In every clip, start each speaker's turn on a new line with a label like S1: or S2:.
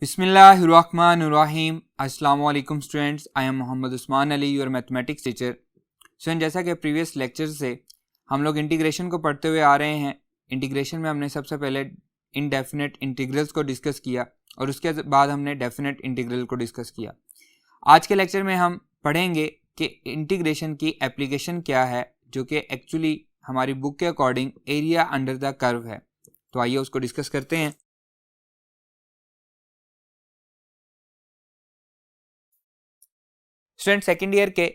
S1: बिस्मिल्लाहिर्रहमानिर्रहीम। अस्सलाम वालेकुम students, I am Mohammad Usman Ali, your mathematics teacher. Student, जैसा कि प्रीवियस लेक्चर से हम लोग इंटीग्रेशन को पढ़ते हुए आ रहे हैं। इंटीग्रेशन में हमने सबसे पहले इनडेफिनेट इंटीग्रल्स को डिस्कस किया और उसके बाद हमने डेफिनेट इंटीग्रल को डिस्कस किया। आज के लेक्चर में हम पढ़ेंगे कि इंटीग्रेशन की एप्लीकेशन क्या है, जो कि एक्चुअली हमारी बुक के according area under the curve है। तो आइए उसको डिस्कस करते हैं। स्टूडेंट, सेकेंड ईयर के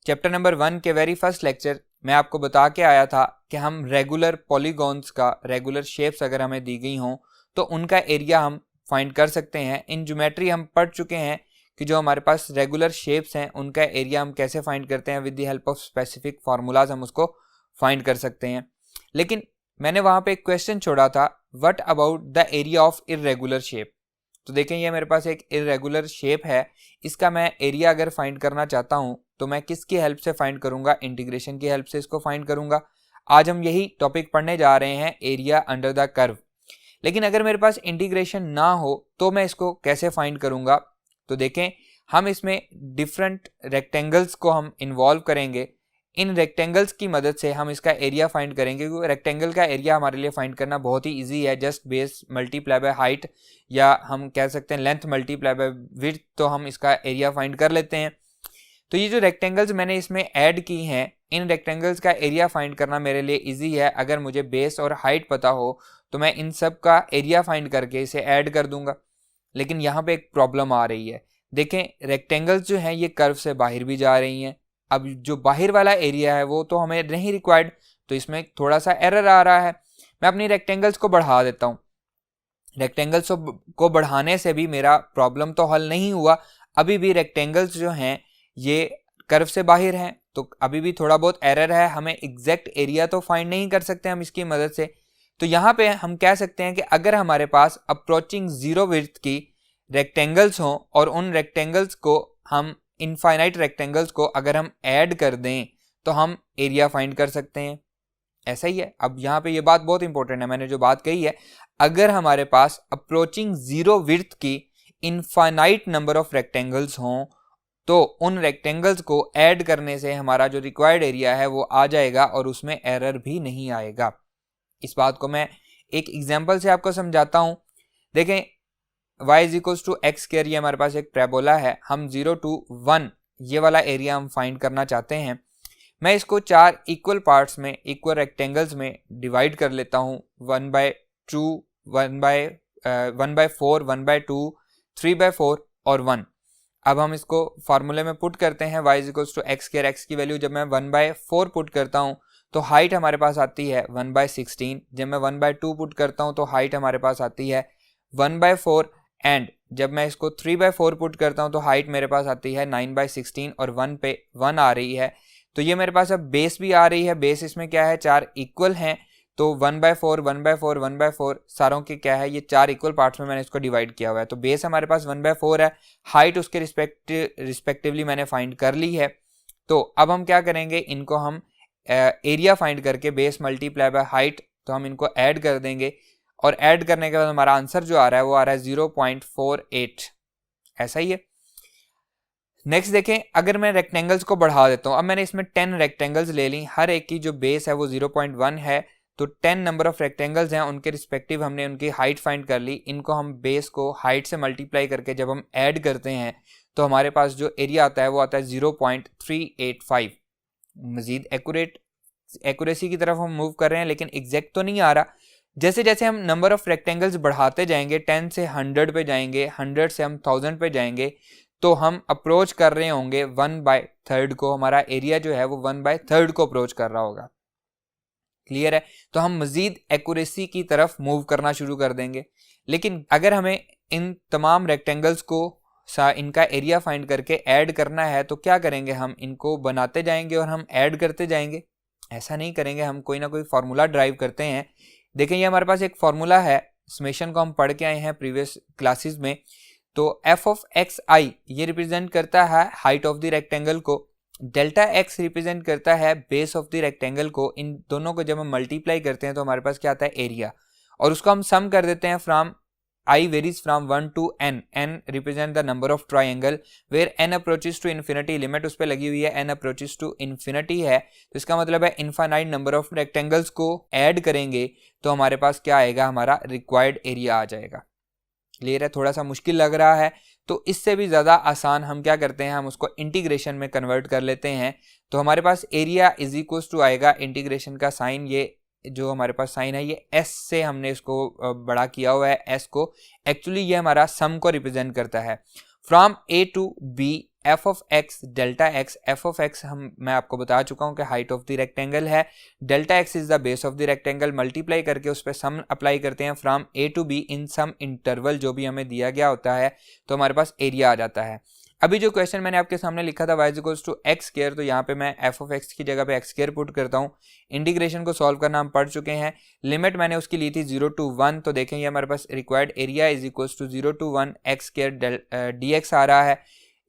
S1: चैप्टर नंबर 1 के वेरी फर्स्ट लेक्चर में आपको बता के आया था कि हम रेगुलर पॉलीगॉन्स का, रेगुलर शेप्स अगर हमें दी गई हों तो उनका एरिया हम फाइंड कर सकते हैं। इन ज्योमेट्री हम पढ़ चुके हैं कि जो हमारे पास रेगुलर शेप्स हैं उनका एरिया हम कैसे फाइंड करते हैं। With the help of specific formulas हम उसको फाइंड कर सकते हैं। लेकिन मैंने वहाँ पे एक क्वेश्चन छोड़ा था, what about the area of irregular shape. तो देखें, ये मेरे पास एक इर्रेगुलर शेप है, इसका मैं एरिया अगर फाइंड करना चाहता हूं तो मैं किसकी हेल्प से फाइंड करूंगा? इंटीग्रेशन की हेल्प से इसको फाइंड करूंगा। आज हम यही टॉपिक पढ़ने जा रहे हैं, एरिया अंडर द कर्व। लेकिन अगर मेरे पास इंटीग्रेशन ना हो तो मैं इसको कैसे फाइंड करूंगा? तो देखें, हम इसमें डिफरेंट रेक्टेंगल्स को हम इन्वॉल्व करेंगे। इन रेक्टेंगल्स की मदद से हम इसका एरिया फाइंड करेंगे, क्योंकि रेक्टेंगल का एरिया हमारे लिए फाइंड करना बहुत ही इजी है। Just base multiply by height, या हम कह सकते हैं लेंथ मल्टीप्लाई बाय विड्थ, तो हम इसका एरिया फाइंड कर लेते हैं। तो ये जो रेक्टेंगल्स मैंने इसमें ऐड की हैं, इन रेक्टेंगल्स का एरिया फाइंड करना मेरे लिए इजी है। अगर मुझे बेस और हाइट पता हो तो मैं इन सब का एरिया फाइंड करके इसे ऐड कर दूंगा। लेकिन यहाँ पे एक प्रॉब्लम आ रही है। देखें, रेक्टेंगल्स जो हैं ये कर्व से बाहर भी जा रही हैं। अब जो बाहर वाला एरिया है वो तो हमें नहीं रिक्वायर्ड, तो इसमें थोड़ा सा एरर आ रहा है। मैं अपनी रेक्टेंगल्स को बढ़ा देता हूँ। रेक्टेंगल्स को बढ़ाने से भी मेरा प्रॉब्लम तो हल नहीं हुआ। अभी भी रेक्टेंगल्स जो हैं ये कर्व से बाहर हैं, तो अभी भी थोड़ा बहुत एरर है। हमें एग्जैक्ट एरिया तो फाइंड नहीं कर सकते हम इसकी मदद से। तो यहाँ पे हम कह सकते हैं कि अगर हमारे पास अप्रोचिंग जीरो विड्थ की रेक्टेंगल्स हों और उन रेक्टेंगल्स को हम इनफाइनाइट रेक्टेंगल्स को अगर हम ऐड कर दें तो हम एरिया फाइंड कर सकते हैं। ऐसा ही है। अब यहाँ पे ये बात बहुत इंपॉर्टेंट है, मैंने जो बात कही है, अगर हमारे पास अप्रोचिंग जीरो विड्थ की इनफाइनाइट नंबर ऑफ रेक्टेंगल्स हों तो उन रेक्टेंगल्स को ऐड करने से हमारा जो रिक्वायर्ड एरिया है वो आ जाएगा और उसमें एरर भी नहीं आएगा। इस बात को मैं एक एग्जाम्पल से आपको समझाता हूँ। देखें, y is equals to X square, ये हमारे पास एक पैराबोला है। हम 0 to 1 ये वाला एरिया हम फाइंड करना चाहते हैं। मैं इसको 4 इक्वल पार्ट्स में, इक्वल रेक्टेंगल्स में डिवाइड कर लेता हूँ। 1/2, 1/4, 1/2, 3/4 और 1। अब हम इसको फार्मूले में पुट करते हैं। y is equals to X square, X की वैल्यू जब मैं 1/4 पुट करता हूँ तो हाइट हमारे पास आती है 1/16। जब मैं 1/2 पुट करता हूँ तो हाइट हमारे पास आती है 1/4, एंड जब मैं इसको 3/4 पुट करता हूँ तो हाइट मेरे पास आती है 9/16 और 1 पे 1 आ रही है। तो ये मेरे पास अब बेस भी आ रही है। बेस इसमें क्या है, 4 इक्वल हैं, तो 1/4, 1/4, 1/4 सारों के क्या है, ये 4 इक्वल पार्ट्स में मैंने इसको डिवाइड किया हुआ है। तो बेस हमारे पास 1/4 है, हाइट उसके रिस्पेक्टिवली मैंने फाइंड कर ली है। तो अब हम क्या करेंगे, इनको हम एरिया फाइंड करके बेस मल्टीप्लाई बाय हाइट, तो हम इनको ऐड कर देंगे और ऐड करने के बाद हमारा आंसर जो आ रहा है वो आ रहा है 0.48। ऐसा ही है। नेक्स्ट देखें, अगर मैं रेक्टेंगल्स को बढ़ा देता हूँ। अब मैंने इसमें 10 रेक्टेंगल्स ले ली, हर एक की जो बेस है वो 0.1 है, तो 10 नंबर ऑफ रेक्टेंगल्स हैं, उनके रिस्पेक्टिव हमने उनकी हाइट फाइंड कर ली। इनको हम बेस को हाइट से मल्टीप्लाई करके जब हम ऐड करते हैं तो हमारे पास जो एरिया आता है वो आता है 0.385। मजीद एक्यूरेसी की तरफ हम मूव कर रहे हैं, लेकिन एग्जैक्ट तो नहीं आ रहा। जैसे जैसे हम नंबर ऑफ रेक्टेंगल्स बढ़ाते जाएंगे, 10 से 100 पे जाएंगे, 100 से हम 1000 पे जाएंगे, तो हम अप्रोच कर रहे होंगे 1/3 को। हमारा एरिया जो है वो 1/3 को अप्रोच कर रहा होगा। क्लियर है? तो हम मजीद एक्यूरेसी की तरफ मूव करना शुरू कर देंगे। लेकिन अगर हमें इन तमाम रेक्टेंगल्स को इनका एरिया फाइंड करके ऐड करना है तो क्या करेंगे, हम इनको बनाते जाएंगे और हम ऐड करते जाएंगे। ऐसा नहीं करेंगे, हम कोई ना कोई फार्मूला ड्राइव करते हैं। देखें, ये हमारे पास एक फार्मूला है, समेशन को हम पढ़ के आए हैं प्रीवियस क्लासेस में। तो f ऑफ एक्स आई ये रिप्रेजेंट करता है हाइट ऑफ द रेक्टेंगल को, डेल्टा x रिप्रेजेंट करता है बेस ऑफ द रेक्टेंगल को। इन दोनों को जब हम मल्टीप्लाई करते हैं तो हमारे पास क्या आता है, एरिया, और उसको हम सम कर देते हैं from I varies from 1 to n. n represent the number of triangle where n approaches to infinity. Limit उस पर लगी हुई है, n approaches to infinity है, तो इसका मतलब है इनफाइनाइट नंबर ऑफ रेक्टेंगल्स को ऐड करेंगे तो हमारे पास क्या आएगा, हमारा रिक्वायर्ड एरिया आ जाएगा। क्लियर है? थोड़ा सा मुश्किल लग रहा है तो इससे भी ज़्यादा आसान हम क्या करते हैं, हम उसको इंटीग्रेशन में कन्वर्ट कर लेते हैं। तो हमारे पास एरिया इज इक्वल्स टू आएगा, इंटीग्रेशन का साइन, ये जो हमारे पास साइन है ये s से हमने इसको बड़ा किया हुआ है, s को एक्चुअली ये हमारा सम को रिप्रेजेंट करता है। From a to b f of x delta x, f of x मैं आपको बता चुका हूँ कि हाइट ऑफ द रेक्टेंगल है, delta x is the base of the rectangle, multiply करके उस पर सम अप्लाई करते हैं from a to b in some interval जो भी हमें दिया गया होता है, तो हमारे पास एरिया आ जाता है। अभी जो क्वेश्चन मैंने आपके सामने लिखा था y equals to X square, तो यहाँ पे मैं f ऑफ x की जगह पे एक्स स्क्वायर पुट करता हूँ। इंटीग्रेशन को सॉल्व करना हम पढ़ चुके हैं, लिमिट मैंने उसकी ली थी 0 to 1, तो देखेंगे हमारे पास required area is equals to 0 to 1 x square dx आ रहा है।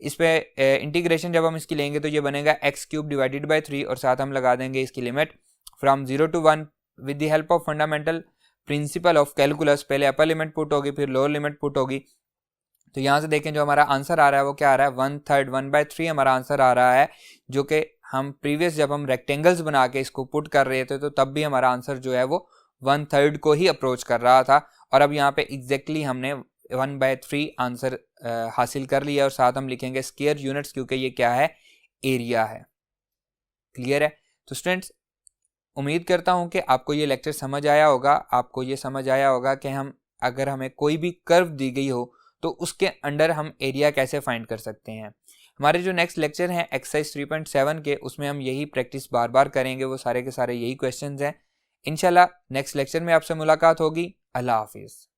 S1: इस पे इंटीग्रेशन जब हम इसकी लेंगे तो ये बनेगा एक्स क्यूब डिवाइडेड बाई 3 और साथ हम लगा देंगे इसकी limit from 0 to 1 with the help of fundamental principle of calculus. पहले अपर लिमिट पुट होगी फिर लोअर लिमिट पुट होगी, तो यहाँ से देखें जो हमारा आंसर आ रहा है वो क्या आ रहा है, 1/3 1/3 हमारा आंसर आ रहा है, जो कि हम प्रीवियस जब हम रेक्टेंगल्स बना के इसको पुट कर रहे थे तो तब भी हमारा आंसर जो है वो 1/3 को ही अप्रोच कर रहा था, और अब यहाँ पे एग्जैक्टली हमने 1/3 आंसर हासिल कर लिया और साथ हम लिखेंगे स्क्वायर यूनिट्स क्योंकि ये क्या है, एरिया है। क्लियर है? तो स्टूडेंट्स उम्मीद करता हूँ कि आपको ये लेक्चर समझ आया होगा, आपको ये समझ आया होगा कि हम अगर हमें कोई भी कर्व दी गई हो तो उसके अंडर हम एरिया कैसे फाइंड कर सकते हैं। हमारे जो नेक्स्ट लेक्चर हैं एक्सरसाइज 3.7 के, उसमें हम यही प्रैक्टिस बार बार करेंगे, वो सारे के सारे यही क्वेश्चंस हैं। इंशाल्लाह नेक्स्ट लेक्चर में आपसे मुलाकात होगी। अल्लाह हाफिज़।